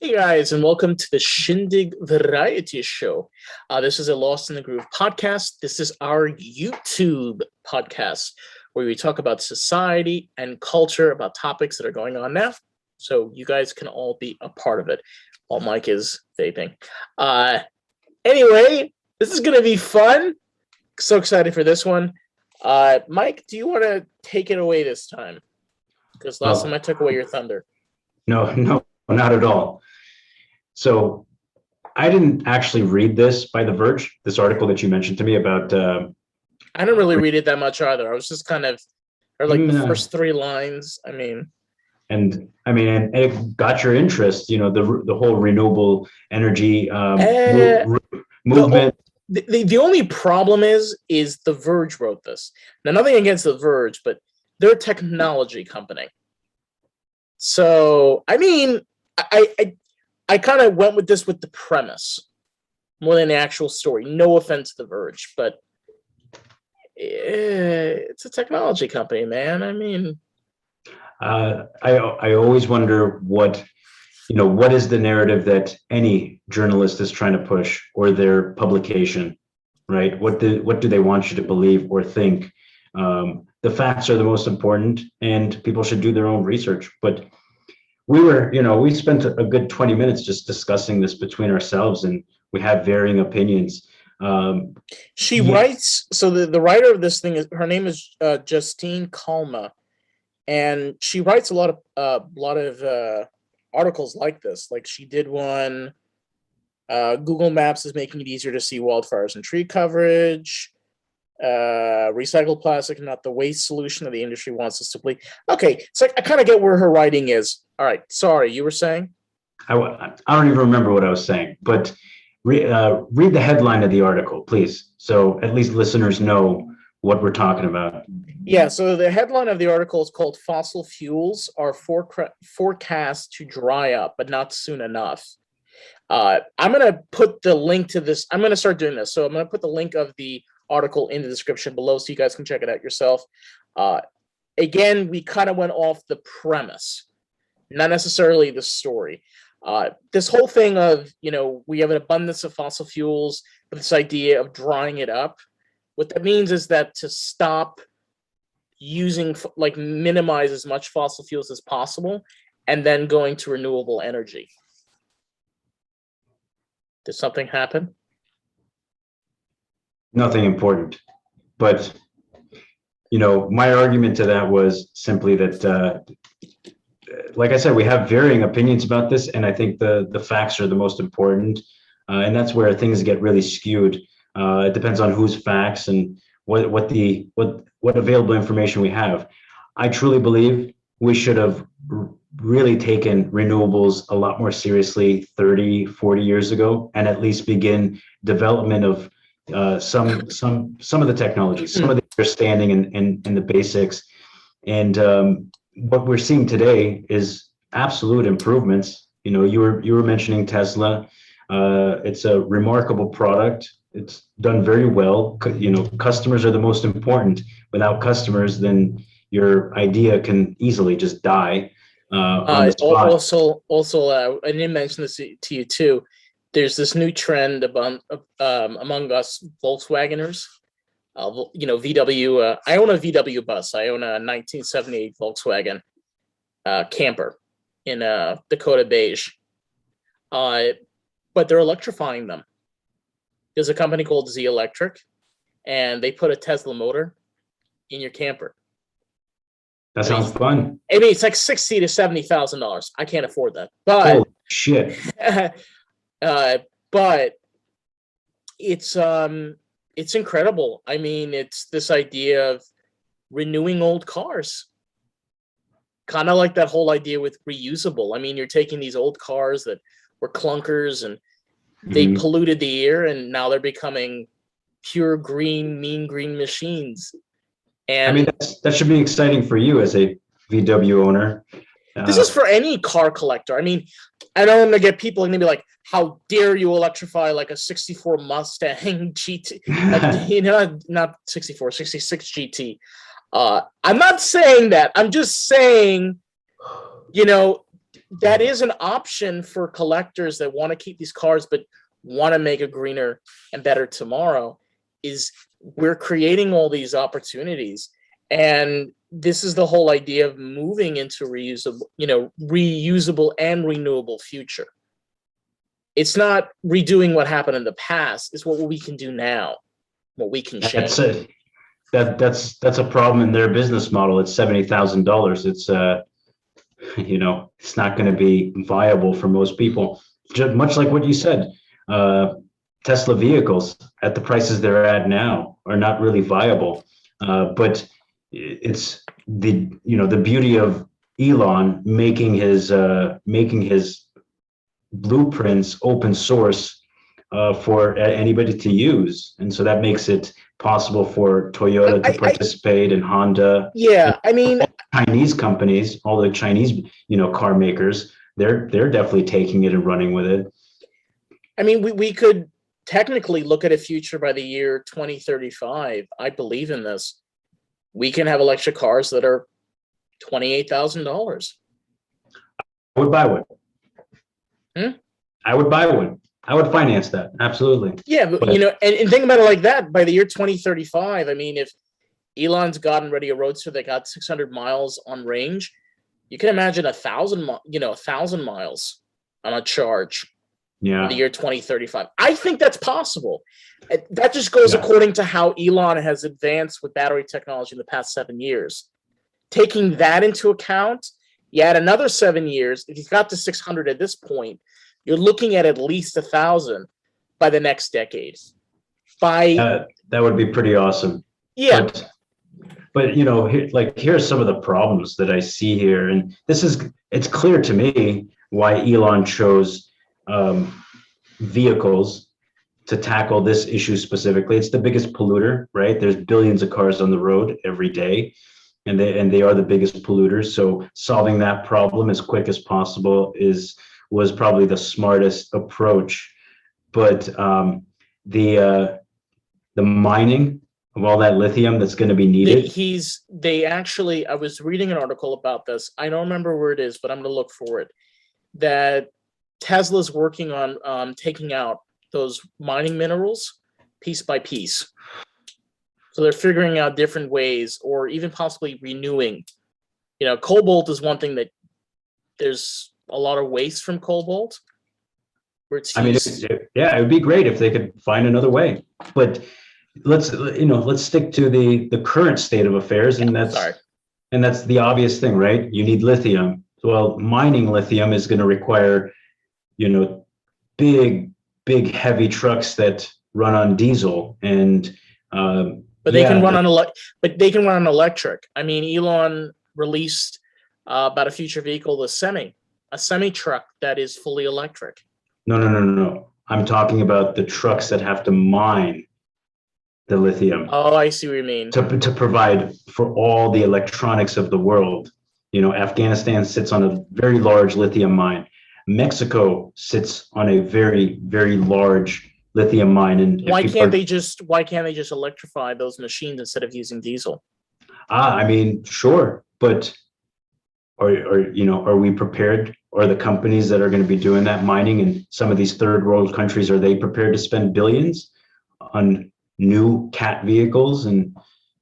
Hey guys, and welcome to the Shindig Variety Show. This is a Lost in the Groove podcast. This is our YouTube podcast where we talk about society and culture, about topics that are going on now. So you guys can all be a part of it while Mike is vaping. Anyway, this is going to be fun. So excited for this one. Mike, do you want to take it away this time? Because last time I took away your thunder. No, not at all. So I didn't actually read this by The Verge, this article that you mentioned to me about. I didn't really read it that much either. I was just kind of, or like the first three lines. And it got your interest, the whole renewable energy movement. The only problem is The Verge wrote this. Now, nothing against The Verge, but they're a technology company. So, I kind of went with this with the premise more than the actual story. No offense to The Verge, but it's a technology company, man. I always wonder what is the narrative that any journalist is trying to push, or their publication, right? What do they want you to believe or think? The facts are the most important, and people should do their own research. But we spent a good 20 minutes just discussing this between ourselves, and we have varying opinions. She writes, so the writer of this thing, her name is Justine Kalma, and she writes a lot of articles like this. Like she did one, Google Maps is making it easier to see wildfires and tree coverage. Recycled plastic, not the waste solution that the industry wants us to believe. Okay, so I kind of get where her writing is. All right, sorry, you were saying? I don't even remember what I was saying, but read the headline of the article, please, so at least listeners know what we're talking about. Yeah, so the headline of the article is called "Fossil Fuels Are Forecast to Dry Up, but Not Soon Enough." I'm going to put the link to this. I'm going to start doing this. So I'm going to put the link of the article in the description below so you guys can check it out yourself. Again, we kind of went off the premise, not necessarily the story. This whole thing of, we have an abundance of fossil fuels, but this idea of drying it up, what that means is that to stop using, minimize as much fossil fuels as possible, and then going to renewable energy. Did something happen? Nothing important, but my argument to that was simply that, like I said, we have varying opinions about this, and I think the facts are the most important, and that's where things get really skewed. It depends on whose facts and what available information we have. I truly believe we should have really taken renewables a lot more seriously 30, 40 years ago, and at least begin development of some of the technologies, some of the understanding and the basics. And what we're seeing today is absolute improvements. You were mentioning Tesla. It's a remarkable product. It's done very well. Customers are the most important. Without customers, then your idea can easily just die on the spot. Also, I didn't mention this to you too. There's this new trend among us Volkswageners. VW. I own a VW bus. I own a 1978 Volkswagen camper in Dakota Beige. But they're electrifying them. There's a company called Z Electric, and they put a Tesla motor in your camper. That sounds fun. It's like $60,000 to $70,000. I can't afford that. But holy shit. But it's incredible. It's this idea of renewing old cars. Kind of like that whole idea with reusable. You're taking these old cars that were clunkers and they polluted the air, and now they're becoming pure green, mean green machines. And that should be exciting for you as a VW owner. This is for any car collector. I don't want to get people going to be like, how dare you electrify like a 64 Mustang GT, not 64, 66 GT. I'm not saying that. I'm just saying, that is an option for collectors that want to keep these cars but want to make a greener and better tomorrow. Is we're creating all these opportunities, and this is the whole idea of moving into reusable and renewable future. It's not redoing what happened in the past. It's what we can do now, what we can change. That's it. That's a problem in their business model. It's $70,000. It's it's not going to be viable for most people. Just much like what you said, Tesla vehicles at the prices they're at now are not really viable. But it's the beauty of Elon making his blueprints open source for anybody to use, and so that makes it possible for Toyota to participate and Honda. Yeah, I mean, Chinese companies, all the Chinese car makers, they're definitely taking it and running with it. I mean, we could technically look at a future by the year 2035. I believe in this. We can have electric cars that are $28,000. I would buy one. I would buy one. I would finance that. Absolutely. Yeah, but and think about it like that. By the year 2035, I mean, if Elon's gotten ready a roadster that got 600 miles on range, you can imagine 1,000 miles on a charge. Yeah. In the year 2035. I think that's possible. That just goes according to how Elon has advanced with battery technology in the past 7 years. Taking that into account, you add another 7 years. If he's got to 600 at this point, you're looking at least 1,000 by the next decade. That would be pretty awesome. Yeah. But here are some of the problems that I see here. And it's clear to me why Elon chose vehicles to tackle this issue specifically. It's the biggest polluter, right? There's billions of cars on the road every day, and they are the biggest polluters. So solving that problem as quick as possible was probably the smartest approach. But the mining of all that lithium that's going to be needed. I was reading an article about this. I don't remember where it is, but I'm going to look for it. That Tesla's working on taking out those mining minerals piece by piece. So they're figuring out different ways, or even possibly renewing. Cobalt is one thing that there's a lot of waste from cobalt. Where it's used. It would be great if they could find another way. But let's stick to the current state of affairs, and that's the obvious thing, right? You need lithium. Well, mining lithium is going to require big heavy trucks that run on diesel, and but they can run on electric. I mean, Elon released about a future vehicle, a semi truck that is fully electric. No. I'm talking about the trucks that have to mine the lithium. Oh, I see what you mean. To provide for all the electronics of the world. Afghanistan sits on a very large lithium mine. Mexico sits on a very, very large lithium mine. And why can't they just electrify those machines instead of using diesel? I mean, sure, but are we prepared? Are the companies that are going to be doing that mining in some of these third world countries, are they prepared to spend billions on new cat vehicles and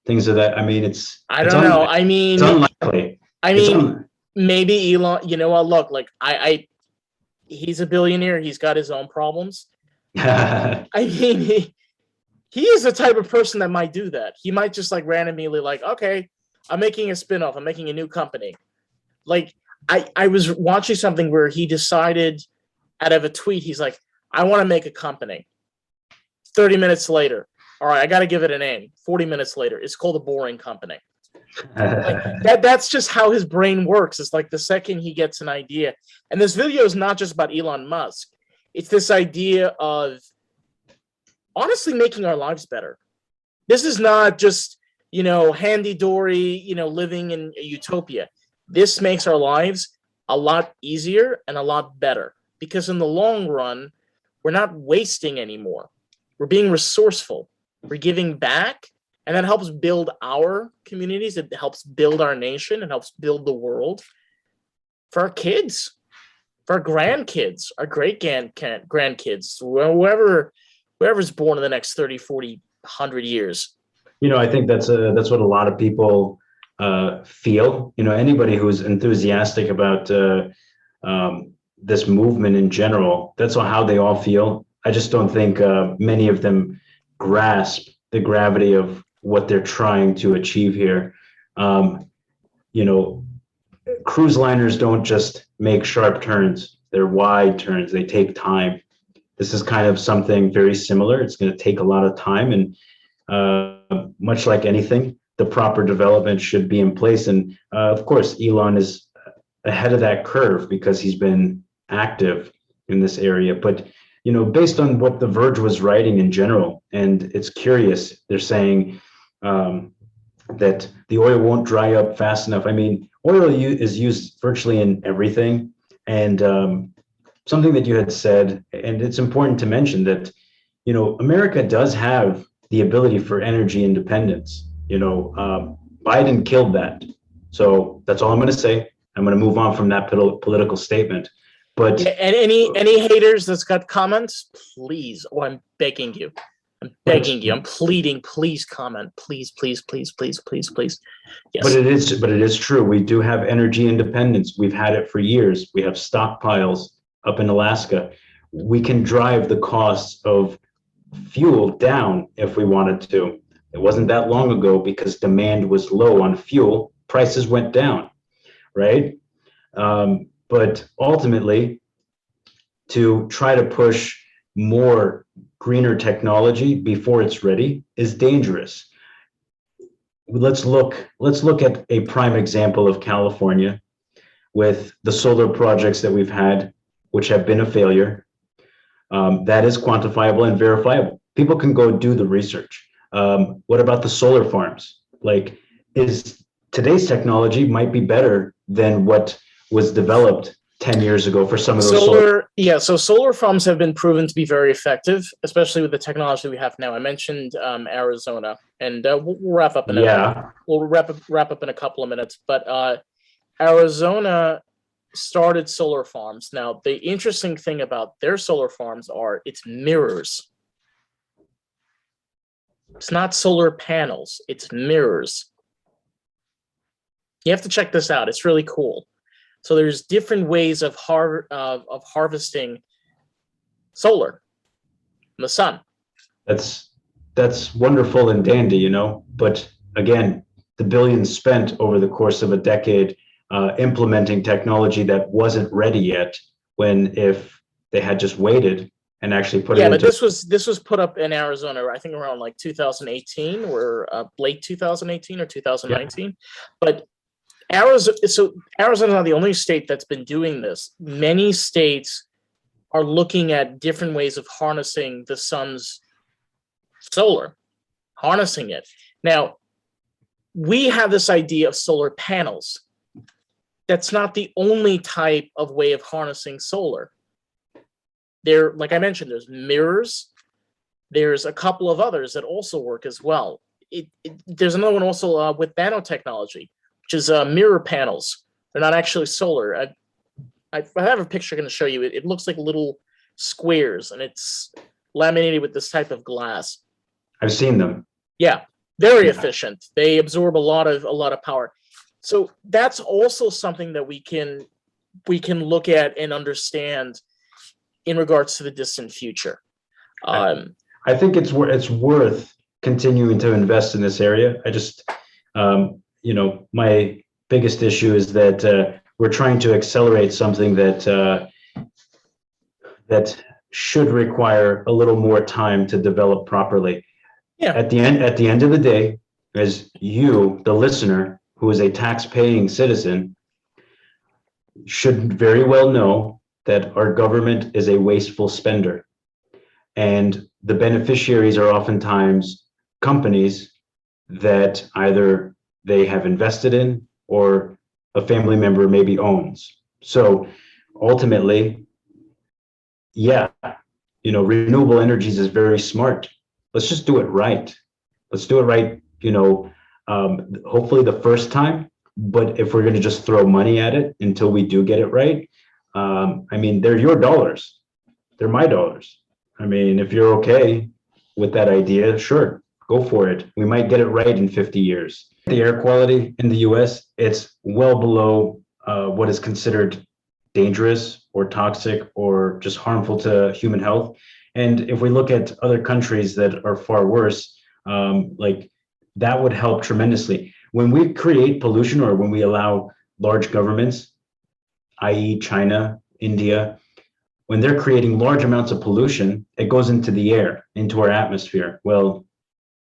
things of that? I mean, it's unlikely. Maybe Elon, look, he's a billionaire. He's got his own problems. I mean, he is the type of person that might do that. He might just randomly okay, I'm making a spinoff. I'm making a new company. I was watching something where he decided out of a tweet, he's like, I want to make a company. 30 minutes later, all right, I got to give it a name. 40 minutes later, it's called The Boring Company. That's just how his brain works. It's the second he gets an idea. And this video is not just about Elon Musk. It's this idea of honestly making our lives better. This is not just, handy-dory, living in a utopia. This makes our lives a lot easier and a lot better, because in the long run, we're not wasting anymore. We're being resourceful. We're giving back, and that helps build our communities. It helps build our nation. It helps build the world for our kids. for our grandkids, our grandkids, whoever's born in the next 30, 40, 100 years. I think that's what a lot of people feel. Anybody who's enthusiastic about this movement in general, that's how they all feel. I just don't think many of them grasp the gravity of what they're trying to achieve here. Cruise liners don't just make sharp turns. They're wide turns. They take time. This is kind of something very similar. It's going to take a lot of time, and much like anything, the proper development should be in place. And of course, Elon is ahead of that curve because he's been active in this area. But based on what The Verge was writing in general, and it's curious, they're saying that the oil won't dry up fast enough. I mean, oil is used virtually in everything. And something that you had said, and it's important to mention that, America does have the ability for energy independence. Biden killed that. So that's all I'm going to say. I'm going to move on from that political statement. But yeah, and any haters that's got comments, please, I'm begging you. I'm begging you. I'm pleading. Please comment. Please, please, please, please, please, please. Yes. But it is true. We do have energy independence. We've had it for years. We have stockpiles up in Alaska. We can drive the costs of fuel down if we wanted to. It wasn't that long ago because demand was low on fuel. Prices went down, right? But ultimately, to try to push more greener technology before it's ready is dangerous. Let's look at a prime example of California with the solar projects that we've had, which have been a failure. That is quantifiable and verifiable. People can go do the research. What about the solar farms? Today's technology might be better than what was developed 10 years ago for some of those solar. Yeah, so solar farms have been proven to be very effective, especially with the technology we have now. I mentioned Arizona, and we'll wrap up in we'll wrap up in a couple of minutes. But Arizona started solar farms. Now, the interesting thing about their solar farms are it's mirrors. It's not solar panels, it's mirrors. You have to check this out. It's really cool. So there's different ways of harvesting solar from the sun. That's wonderful and dandy, but again, the billions spent over the course of a decade implementing technology that wasn't ready yet, when if they had just waited and actually put it into... Yeah, but this was put up in Arizona, I think around like 2018 or late 2018 or 2019. Yeah. But Arizona's not the only state that's been doing this. Many states are looking at different ways of harnessing the sun's solar, harnessing it. Now, we have this idea of solar panels. That's not the only type of way of harnessing solar. There, like I mentioned, there's mirrors. There's a couple of others that also work as well. There's another one also with nanotechnology, which is mirror panels. They're not actually solar. I have a picture I'm going to show you. It looks like little squares, and it's laminated with this type of glass. I've seen them. Yeah, very efficient. They absorb a lot of power. So that's also something that we can look at and understand in regards to the distant future. I think it's worth continuing to invest in this area. I just, my biggest issue is that we're trying to accelerate something that should require a little more time to develop properly. Yeah. At the end of the day, as you, the listener, who is a tax-paying citizen, should very well know that our government is a wasteful spender. And the beneficiaries are oftentimes companies that either they have invested in or a family member maybe owns. So ultimately, yeah, renewable energies is very smart. Let's just do it right. Let's do it right, hopefully the first time. But if we're going to just throw money at it until we do get it right, I mean, they're your dollars. They're my dollars. I mean, if you're okay with that idea, sure, go for it. We might get it right in 50 years. The air quality in the US, it's well below what is considered dangerous or toxic or just harmful to human health. And if we look at other countries that are far worse, like that would help tremendously. When we create pollution or when we allow large governments, i.e. China, India, when they're creating large amounts of pollution, it goes into the air, into our atmosphere. Well,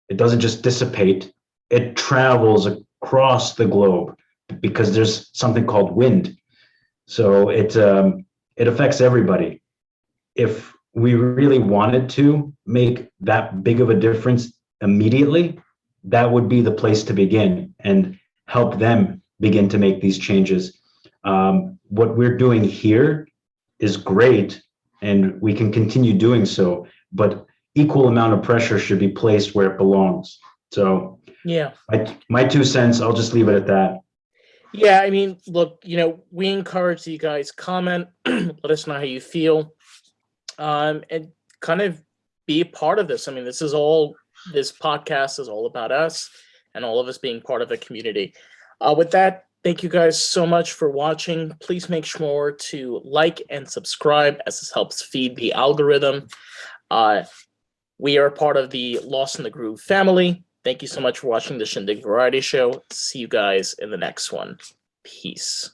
it doesn't just dissipate, it travels across the globe because there's something called wind. So it affects everybody. If we really wanted to make that big of a difference immediately, that would be the place to begin and help them begin to make these changes. What we're doing here is great, and we can continue doing so, but equal amount of pressure should be placed where it belongs. So Yeah. My 2 cents, I'll just leave it at that. Yeah, I mean, look, we encourage you guys comment, let us know how you feel, and kind of be a part of this. I mean, this podcast is all about us and all of us being part of a community. With that, thank you guys so much for watching. Please make sure to like and subscribe, as this helps feed the algorithm. We are part of the Lost in the Groove family. Thank you so much for watching the Shindig Variety Show. See you guys in the next one. Peace.